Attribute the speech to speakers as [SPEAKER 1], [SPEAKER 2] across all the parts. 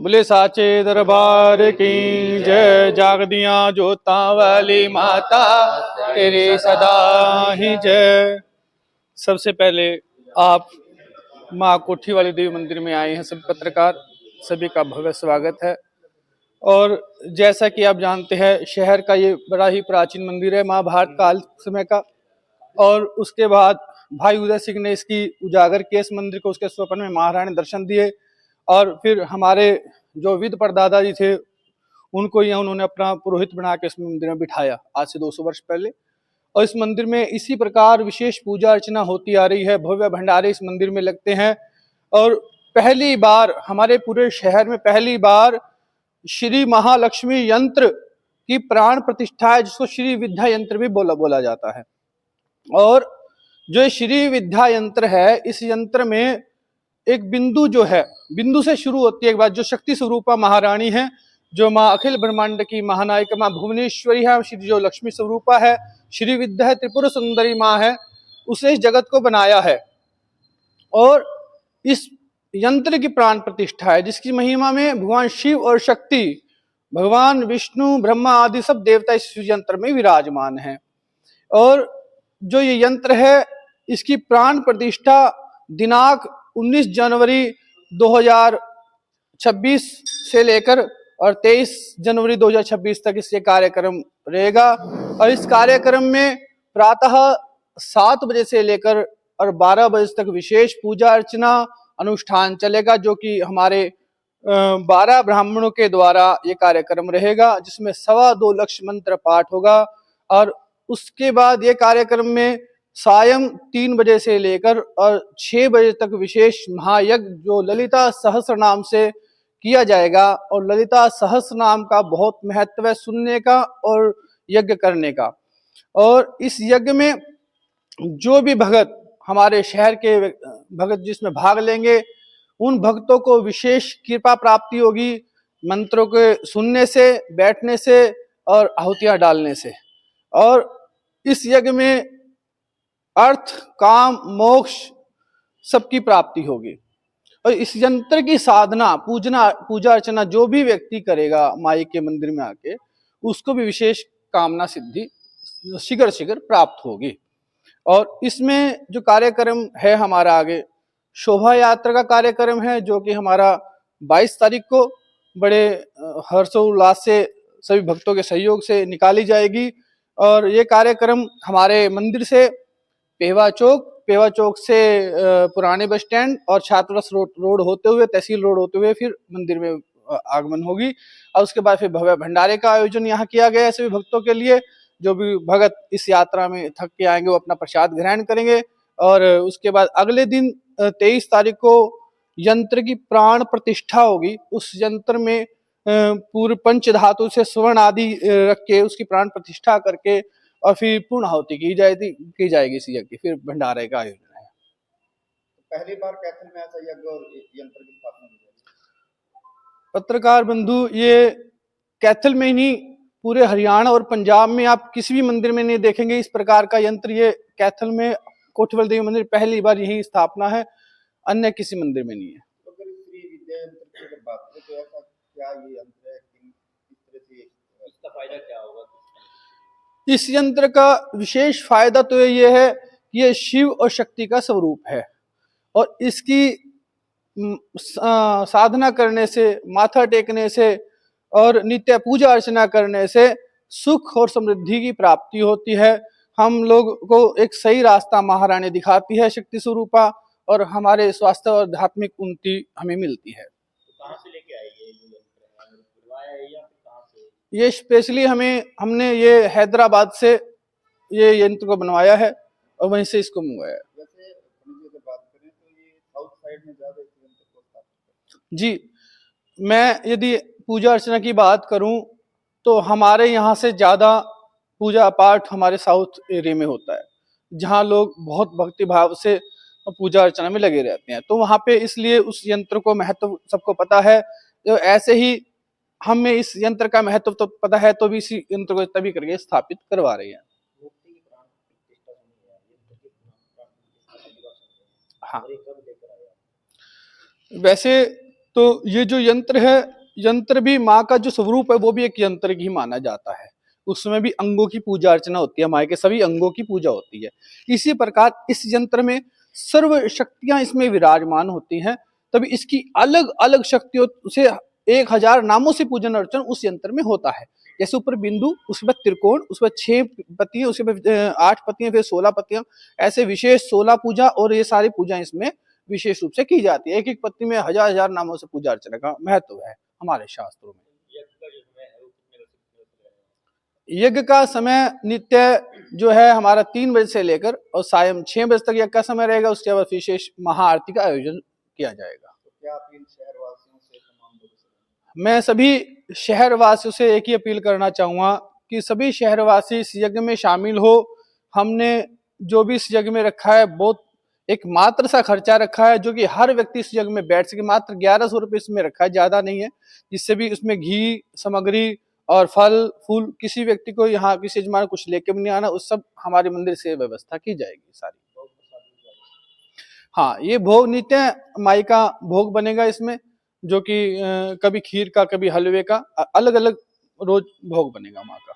[SPEAKER 1] बोले साचे दरबार की जय। जागदियां जोतां वाली माता तेरे सदा ही जय। सबसे पहले आप माँ कोठी वाली देवी मंदिर में आए हैं सभी पत्रकार, सभी का भव्य स्वागत है। और जैसा कि आप जानते हैं, शहर का ये बड़ा ही प्राचीन मंदिर है, महाभारत काल समय का। और उसके बाद भाई उदय सिंह ने इसकी उजागर किया इस मंदिर को, उसके स्वप्न में महारानी दर्शन दिए। और फिर हमारे जो विद परदादा जी थे उनको यहाँ उन्होंने अपना पुरोहित बना के इस मंदिर में बिठाया आज से 200 वर्ष पहले। और इस मंदिर में इसी प्रकार विशेष पूजा अर्चना होती आ रही है। भव्य भंडारे इस मंदिर में लगते हैं। और पहली बार हमारे पूरे शहर में पहली बार श्री महालक्ष्मी यंत्र की प्राण प्रतिष्ठा है, जिसको श्री विद्या यंत्र भी बोला जाता है। और जो श्री विद्या यंत्र है, इस यंत्र में एक बिंदु जो है, बिंदु से शुरू होती है एक बात, जो शक्ति स्वरूपा महारानी है, जो माँ अखिल ब्रह्मांड की महानायक माँ भुवनेश्वरी है, श्री जो लक्ष्मी स्वरूपा है, श्री विद्या है, त्रिपुर सुंदरी माँ है, उसने इस जगत को बनाया है। और इस यंत्र की प्राण प्रतिष्ठा है, जिसकी महिमा में भगवान शिव और शक्ति, भगवान विष्णु, ब्रह्मा आदि सब देवता इस यंत्र में विराजमान हैं। और जो ये यंत्र है, इसकी प्राण प्रतिष्ठा दिनांक 19 जनवरी 2026 से लेकर और 23 जनवरी 2026 तक इसके कार्यक्रम रहेगा। और इस कार्यक्रम में प्रातः 7 बजे से लेकर और 12 बजे तक विशेष पूजा अर्चना अनुष्ठान चलेगा, जो कि हमारे 12 ब्राह्मणों के द्वारा ये कार्यक्रम रहेगा, जिसमें 2.25 लाख मंत्र पाठ होगा। और उसके बाद ये कार्यक्रम में सायं 3 बजे से लेकर और 6 बजे तक विशेष महायज्ञ जो ललिता सहस्र नाम से किया जाएगा। और ललिता सहस्र नाम का बहुत महत्व है सुनने का और यज्ञ करने का। और इस यज्ञ में जो भी भगत, हमारे शहर के भगत जिसमें भाग लेंगे, उन भक्तों को विशेष कृपा प्राप्ति होगी, मंत्रों के सुनने से, बैठने से और आहुतियां डालने से। और इस यज्ञ में अर्थ, काम, मोक्ष सबकी प्राप्ति होगी। और इस यंत्र की साधना, पूजा अर्चना जो भी व्यक्ति करेगा माई के मंदिर में आके, उसको भी विशेष कामना सिद्धि शीघ्र प्राप्त होगी। और इसमें जो कार्यक्रम है हमारा आगे, शोभा यात्रा का कार्यक्रम है, जो कि हमारा 22 तारीख को बड़े हर्षोल्लास से सभी भक्तों के सहयोग से निकाली जाएगी। और ये कार्यक्रम हमारे मंदिर से पेवा चौक से पुराने बस स्टैंड और छात्रावास रोड होते हुए, तहसील रोड होते हुए फिर मंदिर में आगमन होगी। और उसके बाद फिर भव्य भंडारे का आयोजन यहाँ किया गया है सभी भक्तों के लिए। जो भी भगत इस यात्रा में थक के आएंगे वो अपना प्रसाद ग्रहण करेंगे। और उसके बाद अगले दिन 23 तारीख को यंत्र की प्राण प्रतिष्ठा होगी। उस यंत्र में पूर्व पंच धातु से स्वर्ण आदि रख के उसकी प्राण प्रतिष्ठा करके और फिर पूर्ण आहुति की जाएगी इस यज्ञ की। फिर भंडारे का आयोजन है।
[SPEAKER 2] पहली बार कैथल में ऐसा यज्ञ और यंत्र की स्थापना हुई है।
[SPEAKER 1] पत्रकार बंधु, ये कैथल में ही पूरे हरियाणा और पंजाब में आप किसी भी मंदिर में नहीं देखेंगे इस प्रकार का यंत्र। ये कैथल में कोठीवाल देवी मंदिर पहली बार यही स्थापना है, अन्य किसी मंदिर में नहीं है।
[SPEAKER 2] तो अगर श्री विद्या यंत्र की बात करें तो ऐसा क्या ये यंत्र है, किस तरह से इसका फायदा क्या होगा?
[SPEAKER 1] इस यंत्र का विशेष फायदा तो ये है कि ये शिव और शक्ति का स्वरूप है। और इसकी साधना करने से, माथा टेकने से और नित्य पूजा अर्चना करने से सुख और समृद्धि की प्राप्ति होती है। हम लोग को एक सही रास्ता महारानी दिखाती है शक्ति स्वरूपा, और हमारे स्वास्थ्य और आध्यात्मिक उन्नति हमें मिलती है।
[SPEAKER 2] तो कहाँ से लेके आए ये बुलवाया है या कहाँ से?
[SPEAKER 1] ये स्पेशली हमने ये हैदराबाद से ये यंत्र को बनवाया है और वहीं से इसको मंगवाया है।
[SPEAKER 2] वैसे बात करें तो ये साउथ साइड में ज्यादा यंत्र को स्थापित
[SPEAKER 1] जी, मैं यदि पूजा अर्चना की बात करूं तो हमारे यहाँ से ज्यादा पूजा पाठ हमारे साउथ एरिया में होता है, जहाँ लोग बहुत भक्ति भाव से पूजा अर्चना में लगे रहते हैं। तो वहाँ पे इसलिए उस यंत्र को महत्व सबको पता है। तो ऐसे ही हमें इस यंत्र का महत्व तो पता है, तो भी इसी यंत्र को तभी करके स्थापित करवा रही है। हाँ, वैसे तो ये जो यंत्र है, यंत्र भी माँ का जो स्वरूप है वो भी एक यंत्र ही माना जाता है। उसमें भी अंगों की पूजा अर्चना होती है, माँ के सभी अंगों की पूजा होती है। इसी प्रकार इस यंत्र में सर्व शक्तियां इसमें विराजमान होती हैं, तभी इसकी अलग अलग शक्तियों से 1000 नामों से पूजन अर्चन उस यंत्र में होता है। जैसे ऊपर बिंदु, उसके बाद त्रिकोण, उसके बाद 6 पत्तियां, उसके बाद 8 पत्तियां, फिर 16 पत्तियां, ऐसे विशेष 16 पूजा और ये सारी पूजा इसमें विशेष रूप से की जाती है। एक एक पत्ती में 1000 नामों से पूजा अर्चना का महत्व है हमारे शास्त्रों में। यज्ञ का समय नित्य जो है हमारा 3 बजे से लेकर और सायं 6 बजे तक यज्ञ का समय रहेगा। उसके बाद विशेष महाआरती का आयोजन किया जाएगा।
[SPEAKER 2] तो क्या अपील शहरवासियों से, तमाम लोगों से?
[SPEAKER 1] मैं सभी शहरवासियों से एक ही अपील करना चाहूंगा कि सभी शहरवासी इस यज्ञ में शामिल हो। हमने जो भी इस यज्ञ में रखा है बहुत एक मात्र सा खर्चा रखा है, जो कि हर व्यक्ति इस यज्ञ में बैठ सके। मात्र 1100 रुपये इसमें रखा है, ज्यादा नहीं है। जिससे भी उसमें घी सामग्री और फल फूल, किसी व्यक्ति को यहाँ किसी यजमान कुछ लेके भी नहीं आना, उस सब हमारे मंदिर से व्यवस्था की जाएगी सारी। हाँ, ये भोग नित्य माई का भोग बनेगा इसमें, जो कि कभी खीर का, कभी हलवे का, अलग अलग रोज भोग बनेगा माँ का।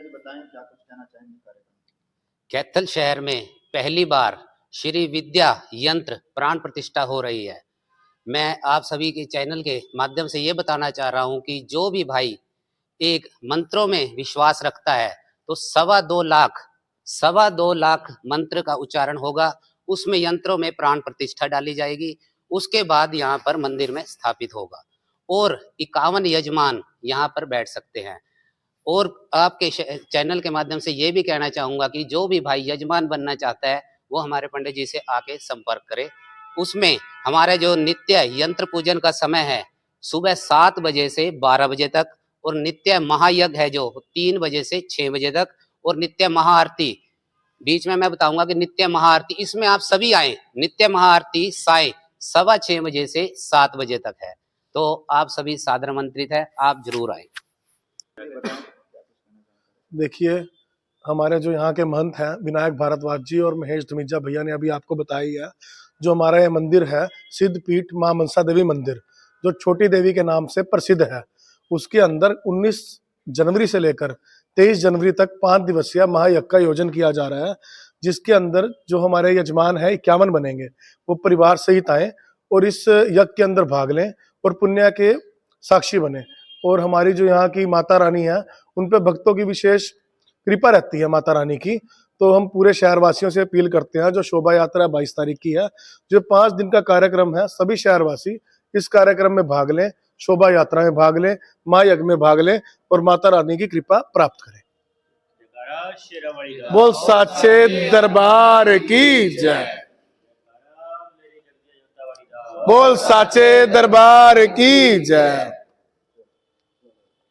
[SPEAKER 2] बताएं क्या कुछ कहना चाहेंगे कार्यक्रम?
[SPEAKER 3] कैथल शहर में पहली बार श्री विद्या यंत्र प्राण प्रतिष्ठा हो रही है। मैं आप सभी के चैनल के माध्यम से ये बताना चाह रहा हूँ कि जो भी भाई एक मंत्रों में विश्वास रखता है तो 2.25 लाख मंत्र का उच्चारण होगा। उसमें यंत्रों में प्राण प्रतिष्ठा डाली जाएगी। उसके बाद यहाँ पर मंदिर में स्थापित होगा और 51 यजमान यहाँ पर बैठ सकते हैं। और आपके चैनल के माध्यम से ये भी कहना चाहूँगा कि जो भी भाई यजमान बनना चाहता है वो हमारे पंडित जी से आके संपर्क करे। उसमें हमारे जो नित्य यंत्र पूजन का समय है सुबह 7 बजे से 12 बजे तक, और नित्य महायज्ञ है जो 3 बजे से 6 बजे तक, और नित्य महाआरती बीच में मैं बताऊंगा कि नित्य महाआरती इसमें आप सभी आए। नित्य महाआरती साय 6:15 बजे से 7 बजे तक है। तो आप सभी सादर आमंत्रित है, आप जरूर आए।
[SPEAKER 4] देखिए, हमारे जो यहाँ के महंत हैं विनायक भारद्वाज जी और महेश धमीजा भैया ने अभी आपको बताया ही है। जो हमारा ये मंदिर है सिद्धपीठ मां मनसा देवी मंदिर, जो छोटी देवी के नाम से प्रसिद्ध है, उसके अंदर 19 जनवरी से लेकर 23 जनवरी तक 5 दिवसीय महायज्ञ का आयोजन किया जा रहा है। जिसके अंदर जो हमारे यजमान है 51 बनेंगे, वो परिवार सहित आए और इस यज्ञ के अंदर भाग लें और पुण्य के साक्षी बने। और हमारी जो यहाँ की माता रानी है उन पे भक्तों की विशेष कृपा रहती है माता रानी की। तो हम पूरे शहरवासियों से अपील करते हैं, जो शोभा यात्रा 22 तारीख की है, जो 5 दिन का कार्यक्रम है, सभी शहरवासी इस कार्यक्रम में भाग लें, शोभा यात्रा में भाग लें, महायज्ञ में भाग लें और माता रानी की कृपा प्राप्त करें। बोल साचे दरबार की जय। बोल साचे दरबार की जय।